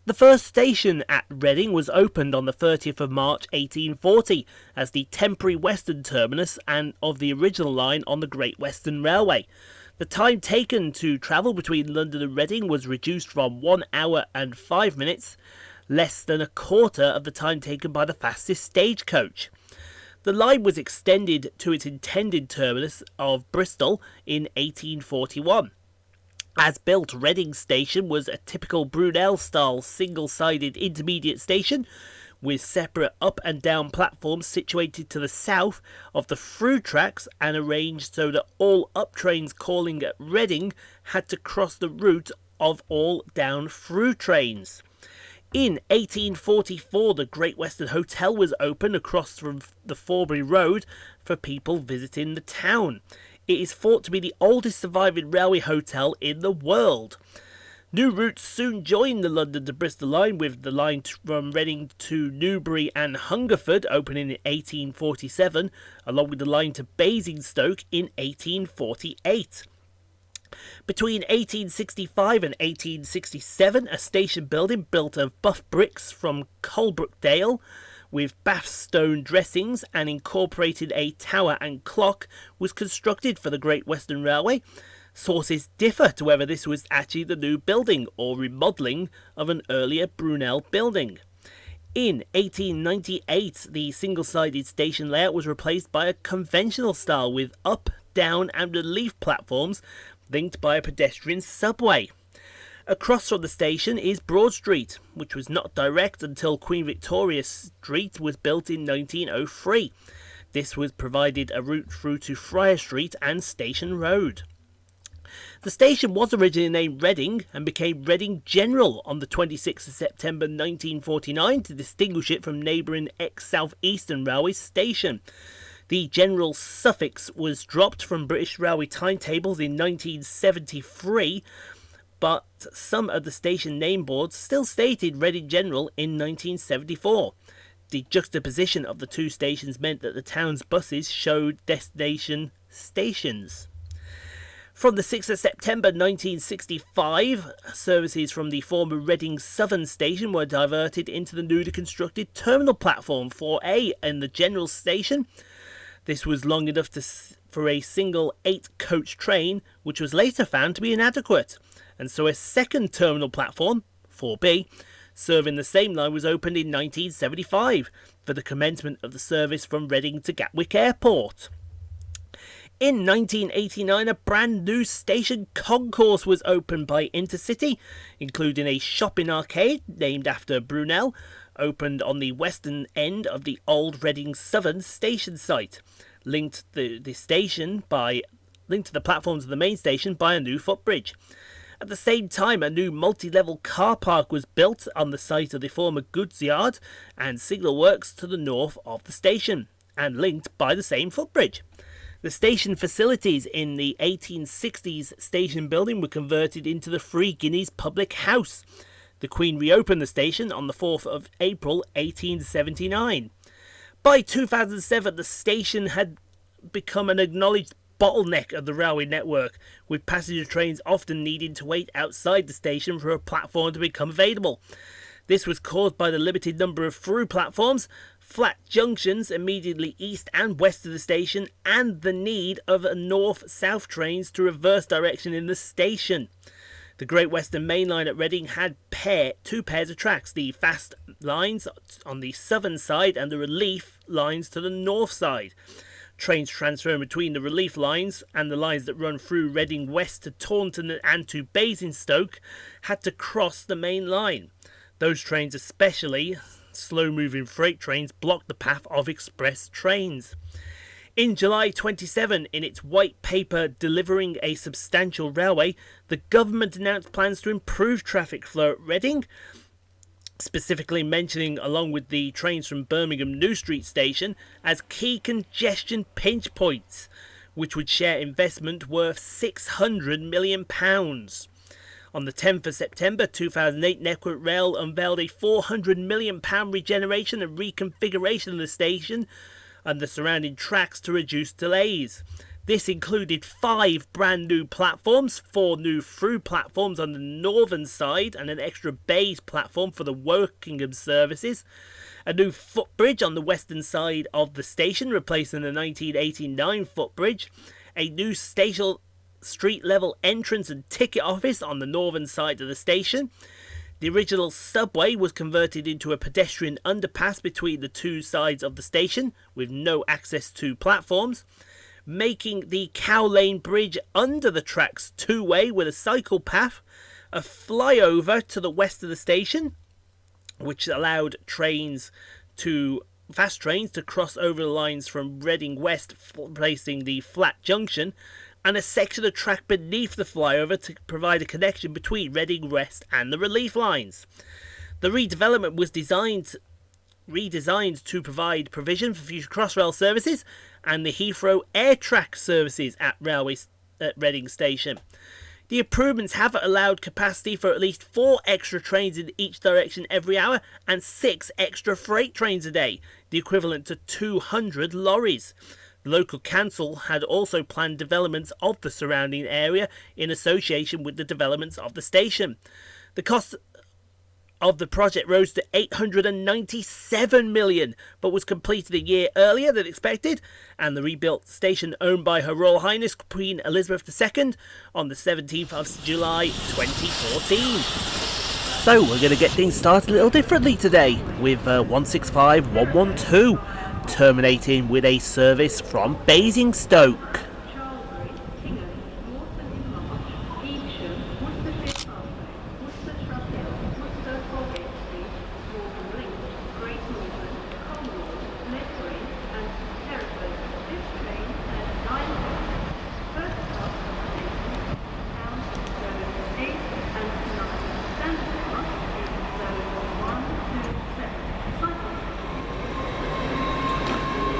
The first station at Reading was opened on the 30th of March 1840 as the temporary western terminus and of the original line on the Great Western Railway. The time taken to travel between London and Reading was reduced from 1 hour and 5 minutes, less than a quarter of the time taken by the fastest stagecoach. The line was extended to its intended terminus of Bristol in 1841. As built, Reading Station was a typical Brunel-style single-sided intermediate station with separate up and down platforms situated to the south of the through tracks and arranged so that all up trains calling at Reading had to cross the route of all down through trains. In 1844, the Great Western Hotel was opened across from the Forbury Road for people visiting the town. It is thought to be the oldest surviving railway hotel in the world. New routes soon joined the London to Bristol line, with the line from Reading to Newbury and Hungerford opening in 1847, along with the line to Basingstoke in 1848. Between 1865 and 1867, a station building built of buff bricks from Colebrookdale with Bath stone dressings and incorporated a tower and clock was constructed for the Great Western Railway. Sources differ to whether this was actually the new building or remodelling of an earlier Brunel building. In 1898, the single-sided station layout was replaced by a conventional style with up, down and relief platforms linked by a pedestrian subway. Across from the station is Broad Street, which was not direct until Queen Victoria Street was built in 1903. This was provided a route through to Friar Street and Station Road. The station was originally named Reading and became Reading General on the 26th of September 1949 to distinguish it from neighbouring ex-South Eastern Railway station. The General suffix was dropped from British Railway timetables in 1973, but some of the station name boards still stated Reading General in 1974. The juxtaposition of the two stations meant that the town's buses showed destination stations. From the 6th of September 1965, services from the former Reading Southern Station were diverted into the newly constructed Terminal Platform 4A in the General Station. This was long enough for a single 8-coach train, which was later found to be inadequate, and so a second terminal platform, 4B, serving the same line was opened in 1975 for the commencement of the service from Reading to Gatwick Airport. In 1989, a brand new station concourse was opened by Intercity, including a shopping arcade named after Brunel, opened on the western end of the old Reading Southern station site, linked to the platforms of the main station by a new footbridge. At the same time, a new multi-level car park was built on the site of the former goods yard and signal works to the north of the station, and linked by the same footbridge. The station facilities in the 1860s station building were converted into the Three Guineas Public House. The Queen reopened the station on the 4th of April 1879. By 2007, the station had become an acknowledged bottleneck of the railway network, with passenger trains often needing to wait outside the station for a platform to become available. This was caused by the limited number of through platforms, flat junctions immediately east and west of the station, and the need of north-south trains to reverse direction in the station. The Great Western Main Line at Reading had two pairs of tracks, the fast lines on the southern side and the relief lines to the north side. Trains transferring between the relief lines and the lines that run through Reading West to Taunton and to Basingstoke had to cross the main line. Those trains, especially slow-moving freight trains, blocked the path of express trains. In July 27, in its white paper delivering a substantial railway, the government announced plans to improve traffic flow at Reading, specifically mentioning, along with the trains from Birmingham New Street Station, as key congestion pinch points, which would share investment worth £600 million. On the 10th of September 2008, Network Rail unveiled a £400 million regeneration and reconfiguration of the station and the surrounding tracks to reduce delays. This included 5 brand new platforms, 4 new through platforms on the northern side and an extra base platform for the Wokingham services, a new footbridge on the western side of the station replacing the 1989 footbridge, a new station street level entrance and ticket office on the northern side of the station. The original subway was converted into a pedestrian underpass between the two sides of the station with no access to platforms, making the Cow Lane Bridge under the tracks two-way with a cycle path, a flyover to the west of the station, which allowed fast trains to cross over the lines from Reading West, placing the flat junction, and a section of track beneath the flyover to provide a connection between Reading West and the relief lines. The redevelopment was redesigned to provide provision for future Crossrail services and the Heathrow Air Track services at Reading Station. The improvements have allowed capacity for at least 4 extra trains in each direction every hour and 6 extra freight trains a day, the equivalent to 200 lorries. The local council had also planned developments of the surrounding area in association with the developments of the station. The cost of the project rose to £897 million, but was completed a year earlier than expected, and the rebuilt station owned by Her Royal Highness Queen Elizabeth II on the 17th of July 2014. So we're going to get things started a little differently today with 165112. Terminating with a service from Basingstoke.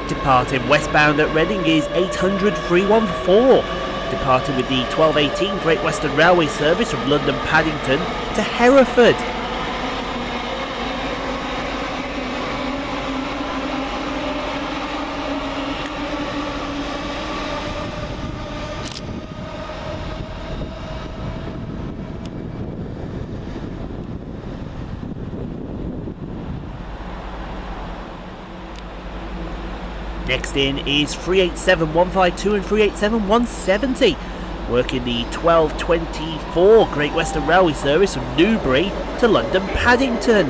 Departing westbound at Reading is 800 314. Departing with the 1218 Great Western Railway service from London Paddington to Hereford. Next in is 387152 and 387170, working the 1224 Great Western Railway service from Newbury to London Paddington.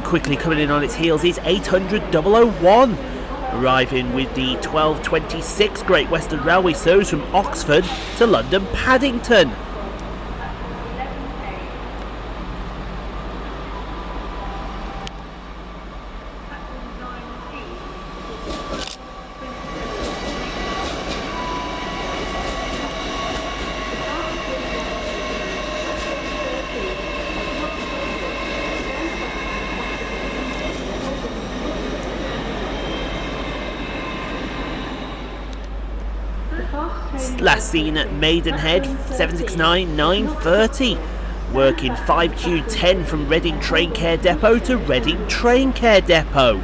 Quickly coming in on its heels is 800 001, arriving with the 1226 Great Western Railway service from Oxford to London Paddington. Last seen at Maidenhead, 769 930, working 5Q10 from Reading Train Care Depot to Reading Train Care Depot.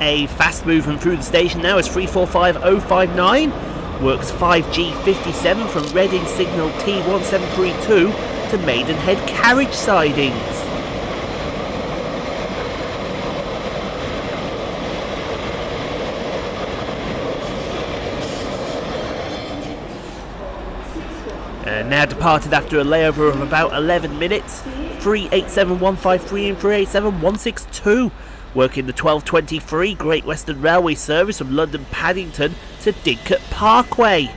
A fast movement through the station now is 345059, works 5G57 from Reading Signal T1732 to Maidenhead carriage sidings. Now departed after a layover of about 11 minutes, 387153 and 387162, working the 1223 Great Western Railway service from London Paddington to Didcot Parkway.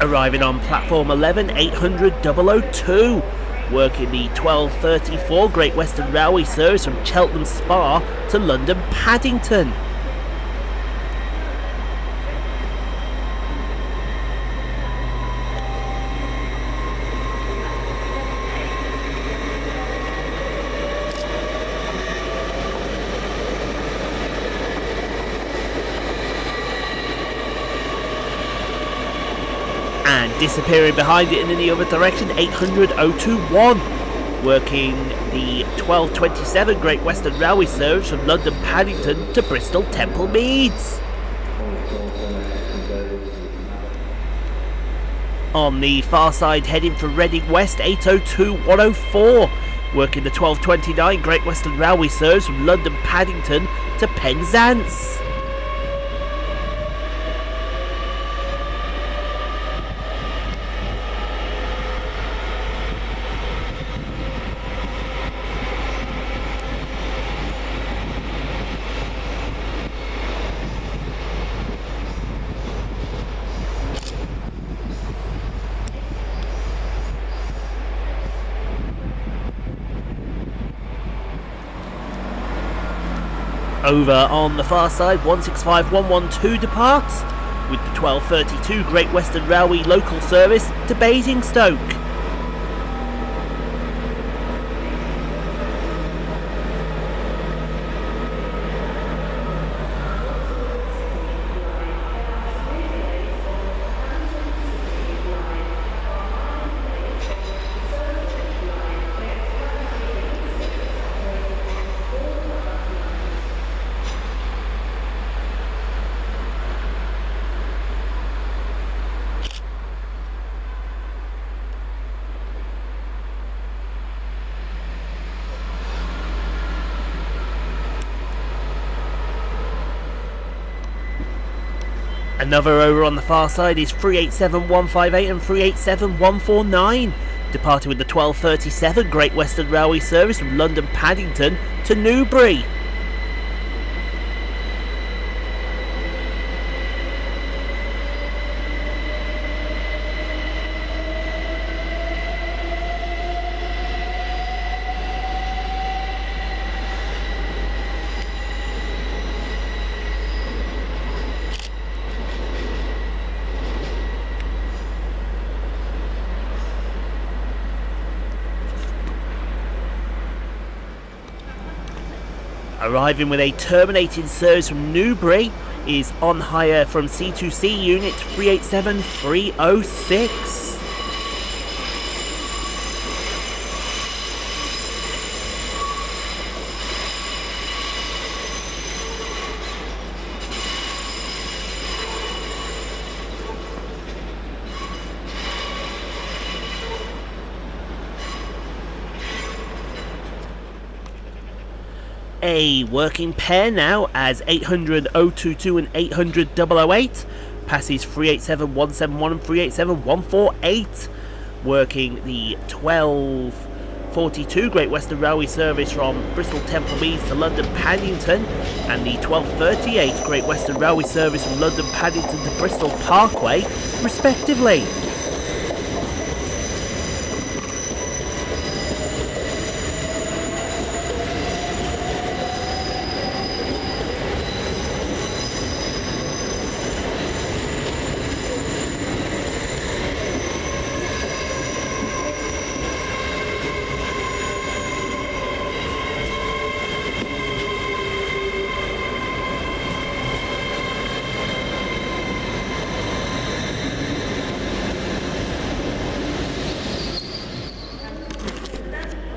Arriving on platform 11, 800 002, working the 1234 Great Western Railway service from Cheltenham Spa to London Paddington. And disappearing behind it and in the other direction, 800 021, working the 1227 Great Western Railway service from London Paddington to Bristol Temple Meads. On the far side, heading for Reading West, 802 104, working the 1229 Great Western Railway service from London Paddington to Penzance. Over on the far side, 165112 departs with the 1232 Great Western Railway local service to Basingstoke. Another over on the far side is 387158 and 387149, departing with the 1237 Great Western Railway service from London Paddington to Newbury. Arriving with a terminating service from Newbury is on hire from C2C unit 387306. A working pair now as 800 022 and 800 008 passes 387171 and 387148, working the 1242 Great Western Railway service from Bristol Temple Meads to London Paddington and the 1238 Great Western Railway service from London Paddington to Bristol Parkway respectively.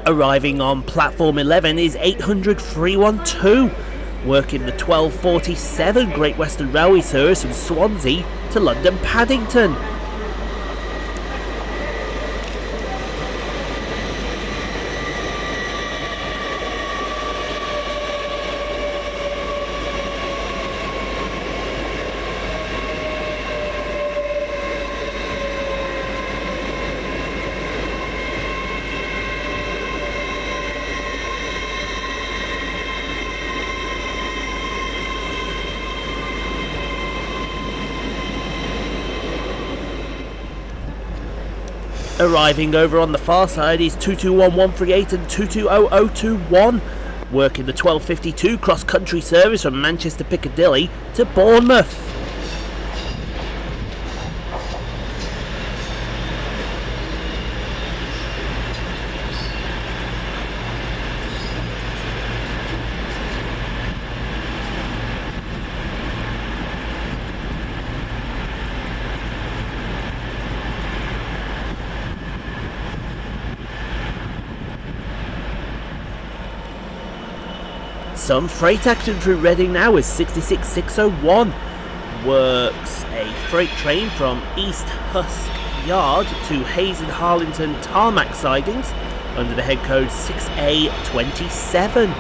Arriving on platform 11 is 800 312, working the 1247 Great Western Railway service from Swansea to London Paddington. Arriving over on the far side is 221138 and 220021, working the 1252 cross-country service from Manchester Piccadilly to Bournemouth. Some freight action through Reading now as 66601 works a freight train from East Husk Yard to Hayes and Harlington tarmac sidings under the head code 6A27.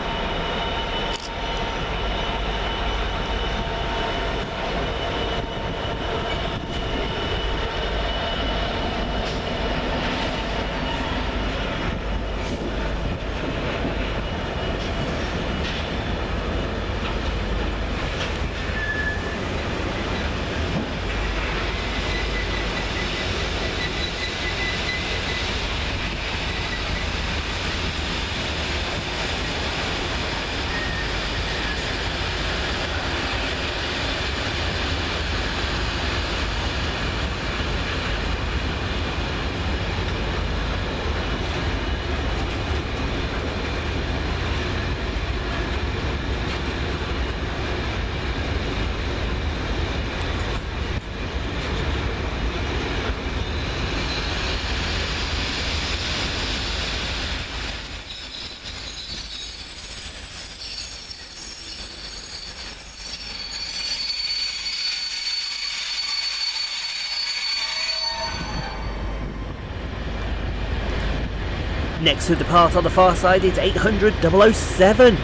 Next to depart on the far side is 800 007,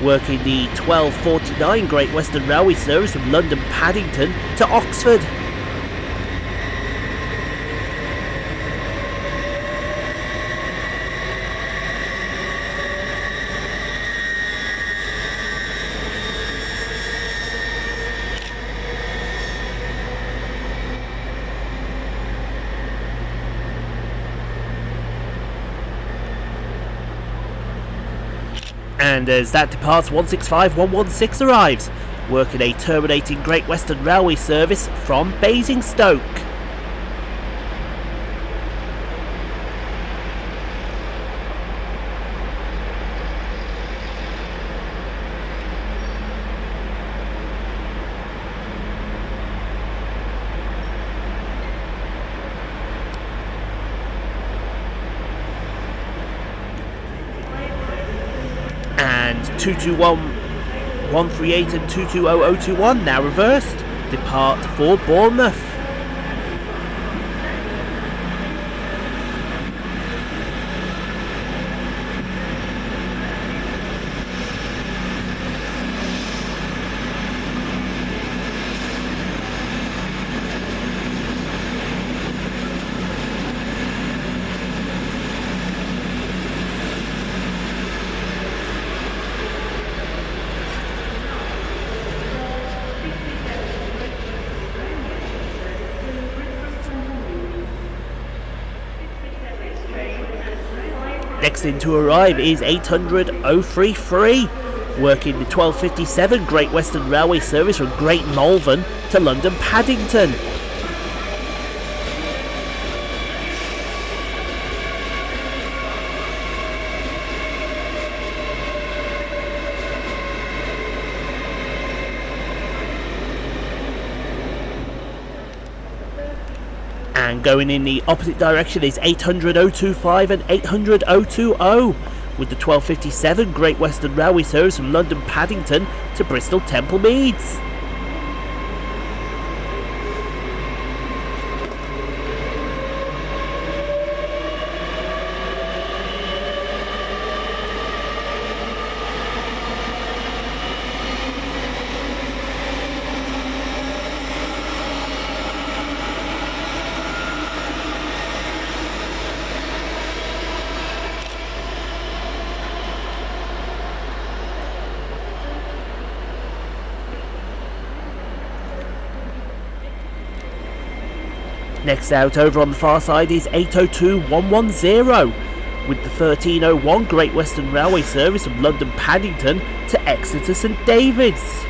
working the 1249 Great Western Railway service from London Paddington to Oxford. And as that departs, 165116 arrives, working a terminating Great Western Railway service from Basingstoke. And 221138 and 220021 now reversed, depart for Bournemouth. Next in to arrive is 800 033, working the 1257 Great Western Railway service from Great Malvern to London Paddington. And going in the opposite direction is 800 025 and 800 020, with the 1257 Great Western Railway service from London Paddington to Bristol Temple Meads. Next out over on the far side is 802 110, with the 1301 Great Western Railway service from London Paddington to Exeter St David's.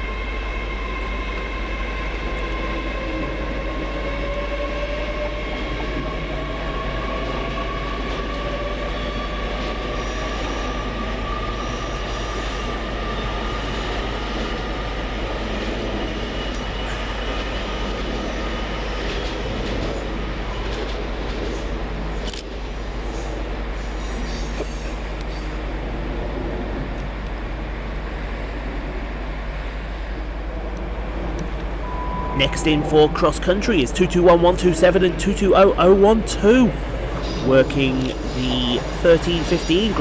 Next in for cross country is 221127 and 220012, working the 1315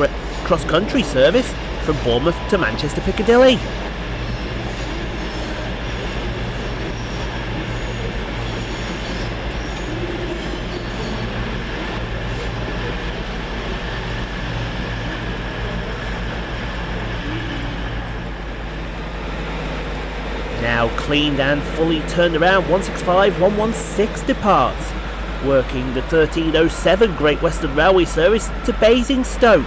cross country service from Bournemouth to Manchester Piccadilly. Now cleaned and fully turned around, 165 116 departs, working the 1307 Great Western Railway service to Basingstoke.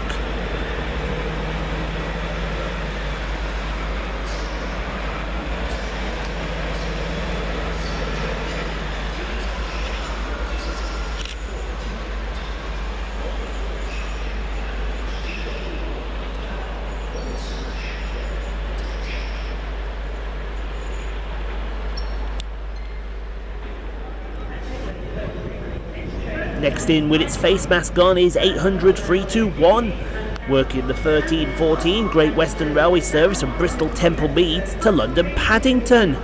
Next in with its face mask on is 800 321, working the 1314 Great Western Railway service from Bristol Temple Meads to London Paddington.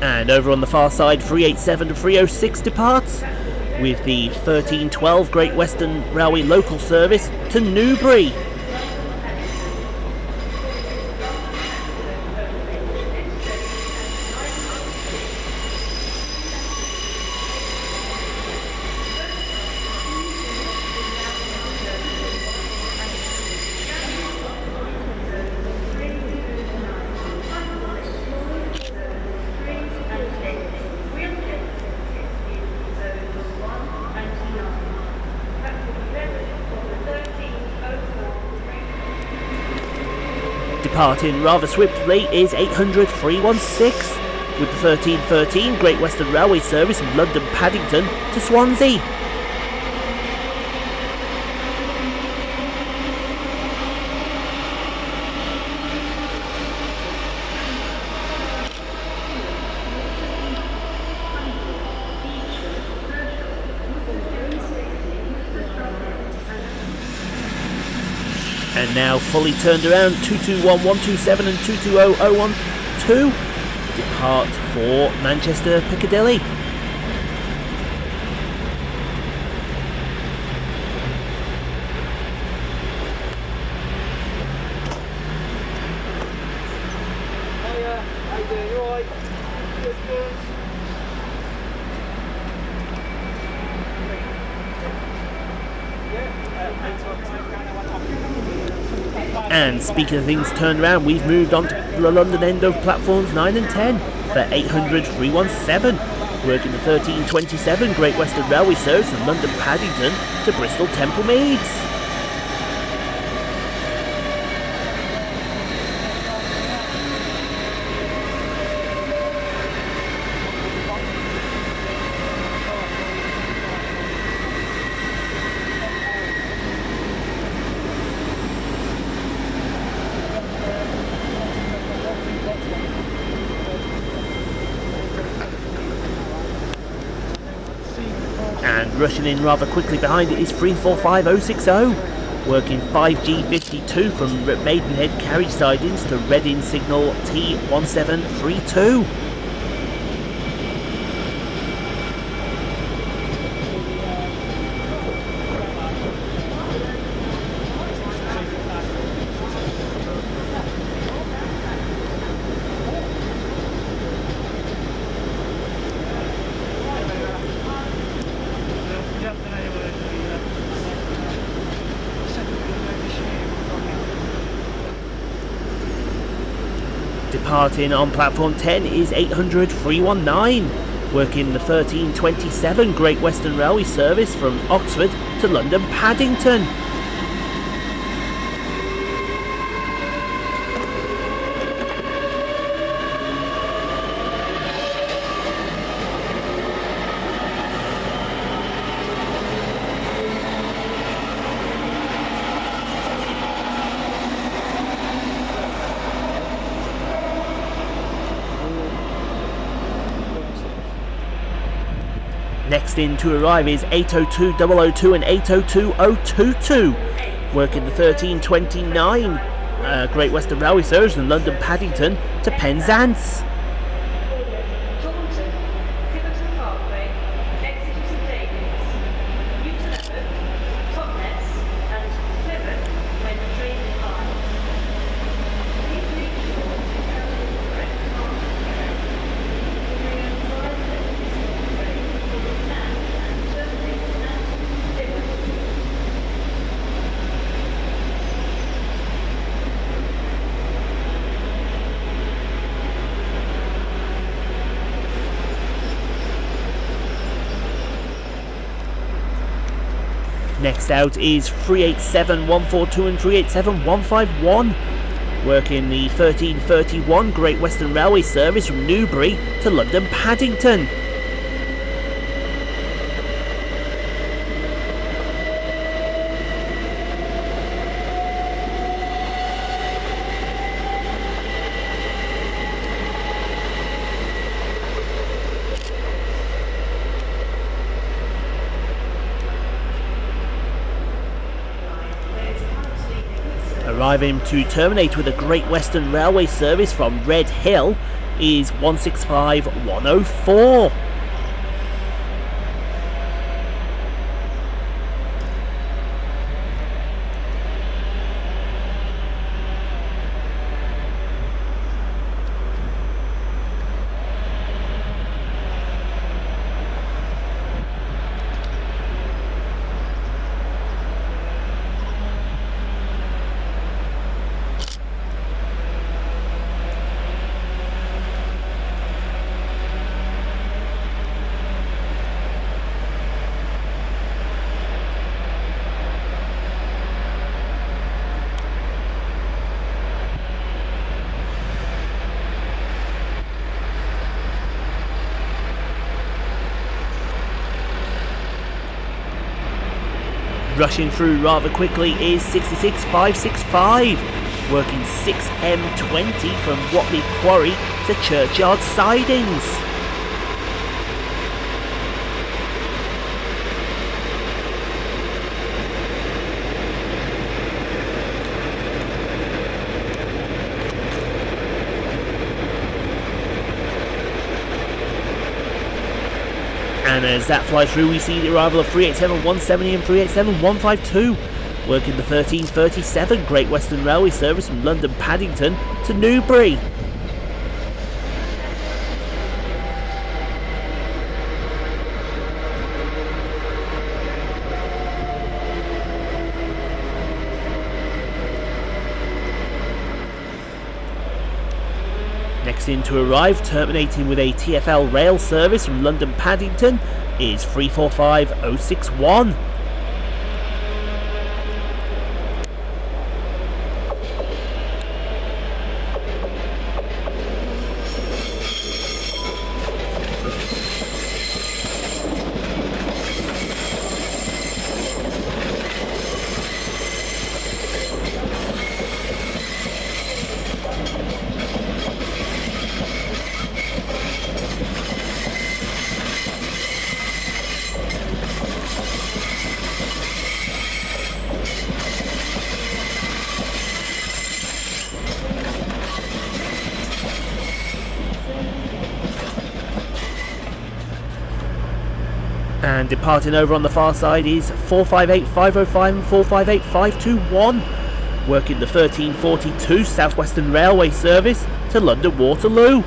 And over on the far side, 387 to 306 departs, with the 1312 Great Western Railway local service to Newbury. Departing rather swiftly is 800 316, with the 1313 Great Western Railway service from London Paddington to Swansea. And now fully turned around, 221127 and 220012 depart for Manchester Piccadilly. Hiya, how you doing? You alright? Good. And speaking of things turned around, we've moved on to the London end of platforms 9 and 10 for 800 317. Working the 1327 Great Western Railway service from London Paddington to Bristol Temple Meads. And rushing in rather quickly behind it is 345060, working 5G52 from Maidenhead carriage sidings to Reading signal T1732. Departing on platform 10 is 800 319, working the 1327 Great Western Railway service from Oxford to London Paddington. Next in to arrive is 802 and 802022, working the 1329 Great Western Railway service from London Paddington to Penzance. Next out is 387142 and 387151, working the 1331 Great Western Railway service from Newbury to London Paddington. Arriving to terminate with a Great Western Railway service from Red Hill is 165104. Rushing through rather quickly is 66565, working 6M20 from Watley Quarry to Churchyard Sidings. And as that flies through, we see the arrival of 387170 and 387152, working the 1337 Great Western Railway service from London Paddington to Newbury. Next in to arrive, terminating with a TfL rail service from London Paddington, is 345061. And departing over on the far side is 458505 and 458521, working the 1342 South Western Railway service to London Waterloo.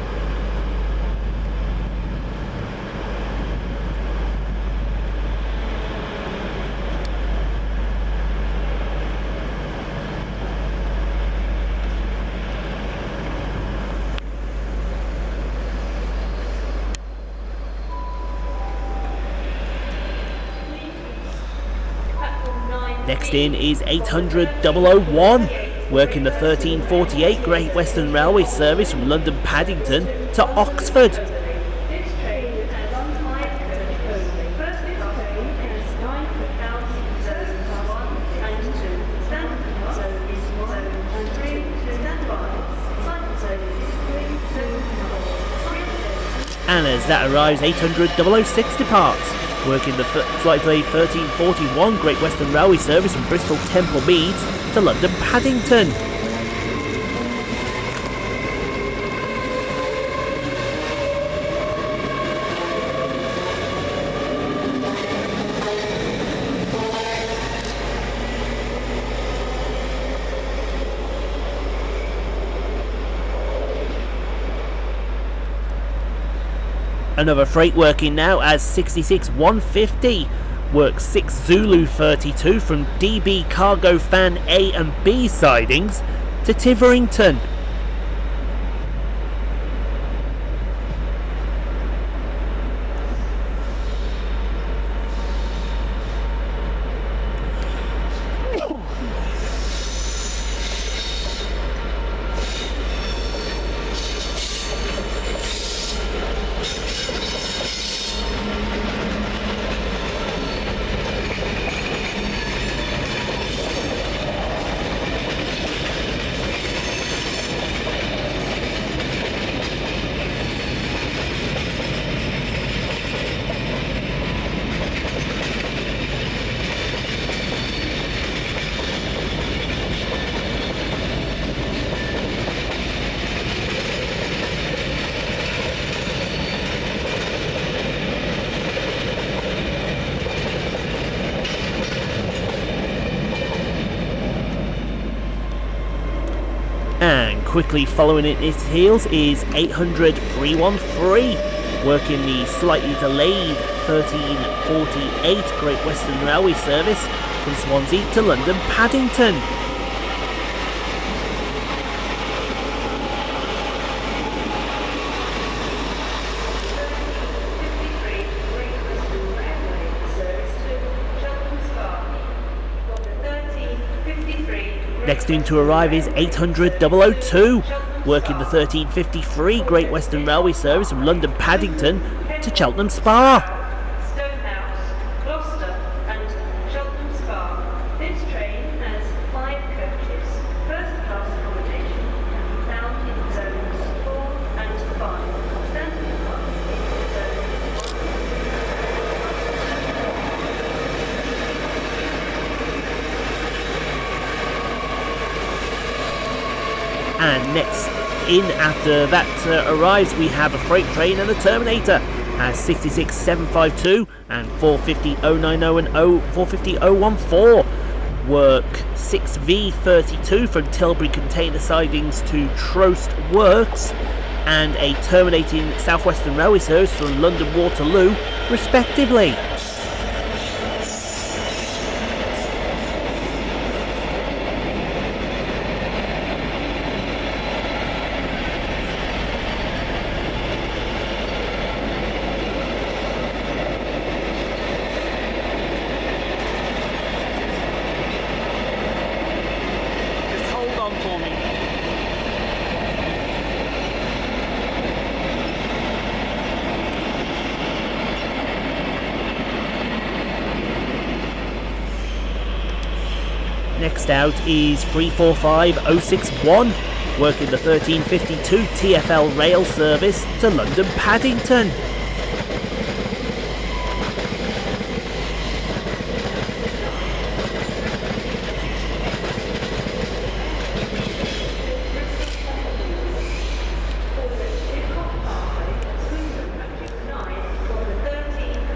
Next in is 800 001, working the 1348 Great Western Railway service from London Paddington to Oxford. And as that arrives, 800 006 departs, working the flight delay 1341 Great Western Railway service from Bristol Temple Meads to London Paddington. Another freight working now as 66150 works 6 Zulu 32 from DB Cargo Fan A and B sidings to Tiverington. And quickly following in its heels is 800 313, working the slightly delayed 1348 Great Western Railway service from Swansea to London Paddington. Next in to arrive is 800 002, working the 1353 Great Western Railway service from London Paddington to Cheltenham Spa. And next in after that arrives, we have a freight train and a Terminator as 66752 and 450090 and 450014 work 6V32 from Tilbury Container Sidings to Trost Works, and a terminating South Western Railway service from London Waterloo respectively. Next out is 345061, working the 1352 TfL rail service to London Paddington.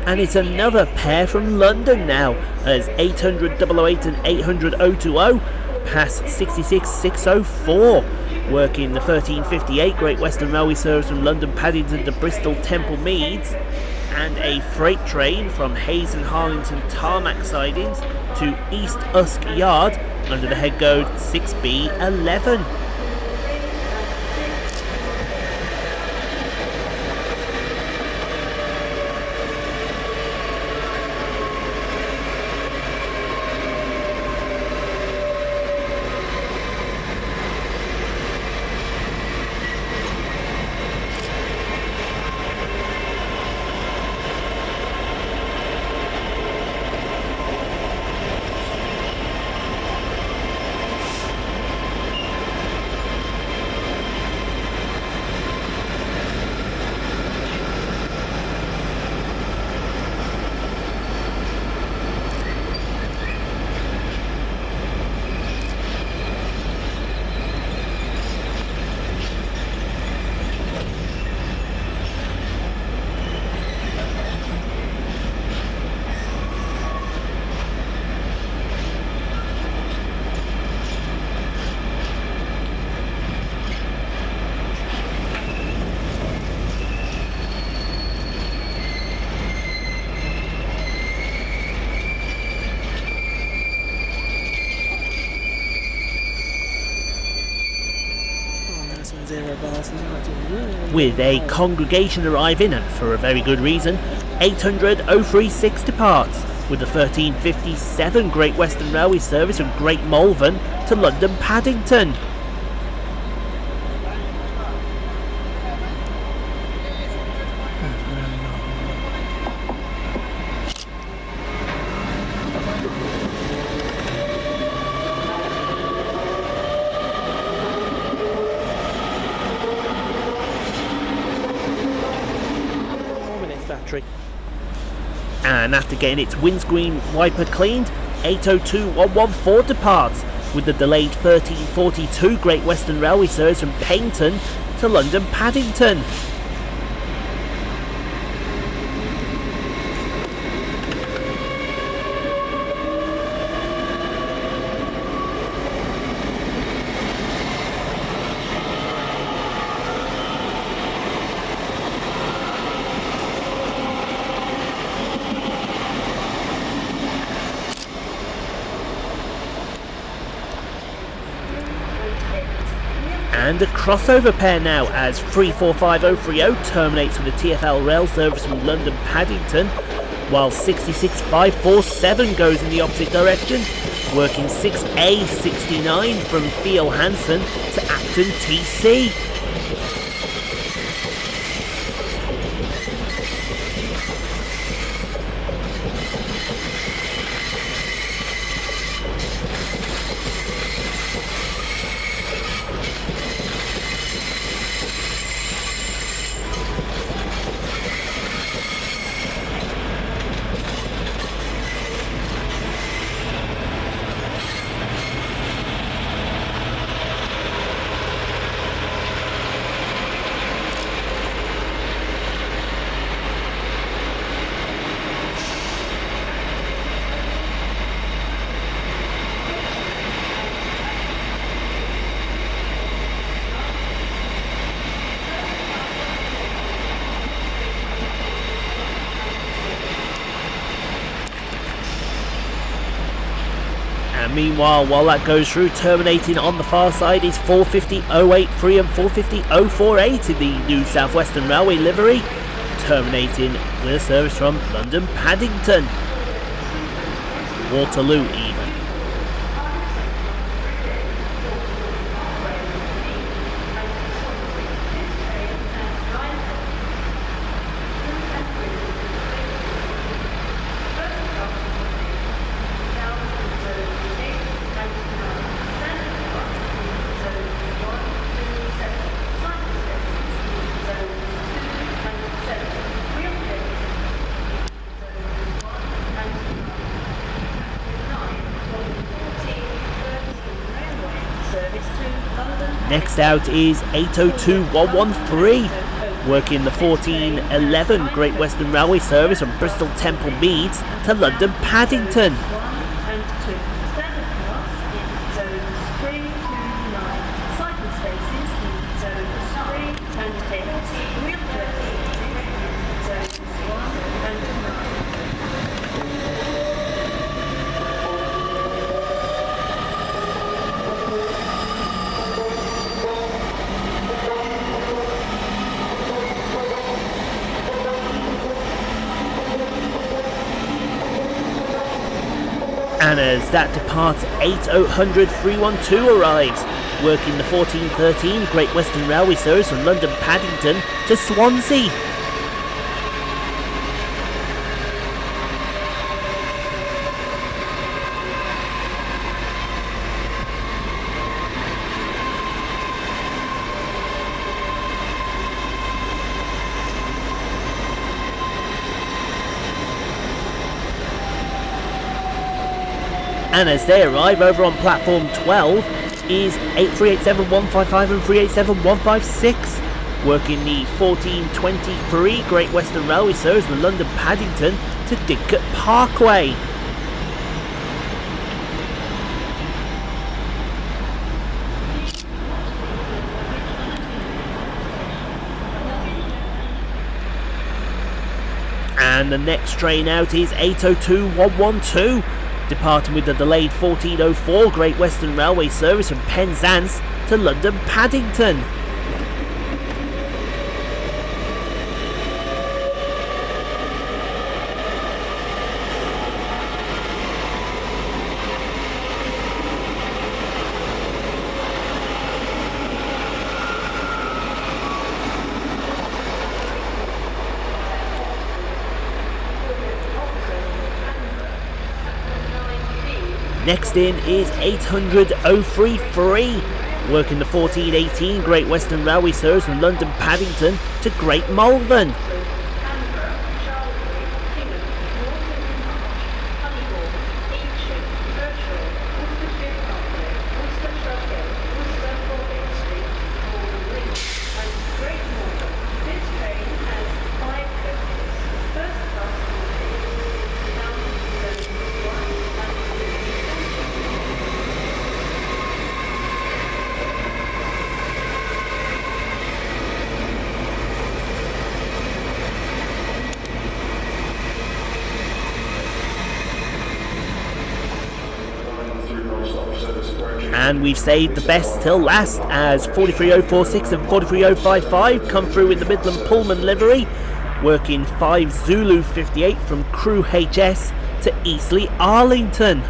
And it's another pair from London now, as 800 008 and 800 020 pass 66604, working the 1358 Great Western Railway service from London Paddington to Bristol Temple Meads, and a freight train from Hayes and Harlington tarmac sidings to East Usk Yard under the head code 6B11. With a congregation arriving, and for a very good reason, 800 036 departs with the 1357 Great Western Railway service from Great Malvern to London Paddington. And after getting its windscreen wiper cleaned, 802114 departs with the delayed 1342 Great Western Railway service from Paignton to London Paddington. And a crossover pair now, as 345030 terminates with the TfL rail service from London Paddington, while 66547 goes in the opposite direction, working 6A69 from Theo Hansen to Acton TC. Meanwhile, while that goes through, terminating on the far side is 450.083 and 450.048 in the new South Western Railway livery, terminating with a service from London Paddington. Waterloo even. Next out is 802113, working the 1411 Great Western Railway service from Bristol Temple Meads to London Paddington. And 2. Standard class in zones 3 to 9. Cycle spaces in zones 3 and 10. Wheelchair spaces in zones 1 and 9. And as that departs, 8000 312 arrives, working the 1413 Great Western Railway service from London Paddington to Swansea. And as they arrive over on platform 12 is 8387155 and 387156, working the 1423 Great Western Railway service from London Paddington to Didcot Parkway. And the next train out is 802112. Departing with the delayed 1404 Great Western Railway service from Penzance to London Paddington. Next in is 800033, working the 1418 Great Western Railway service from London Paddington to Great Malvern. And we've saved the best till last as 43046 and 43055 come through in the Midland Pullman livery, working 5 Zulu 58 from Crewe HS to Eastleigh Arlington.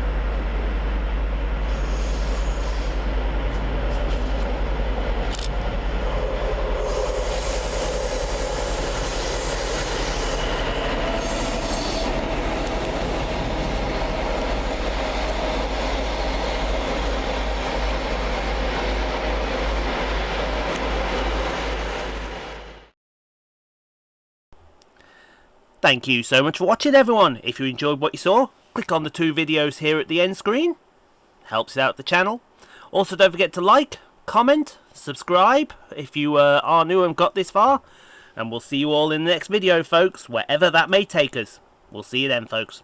Thank you so much for watching, everyone. If you enjoyed what you saw, click on the 2 videos here at the end screen. Helps out the channel. Also, don't forget to like, comment, subscribe if you are new and got this far. And we'll see you all in the next video, folks, wherever that may take us. We'll see you then, folks.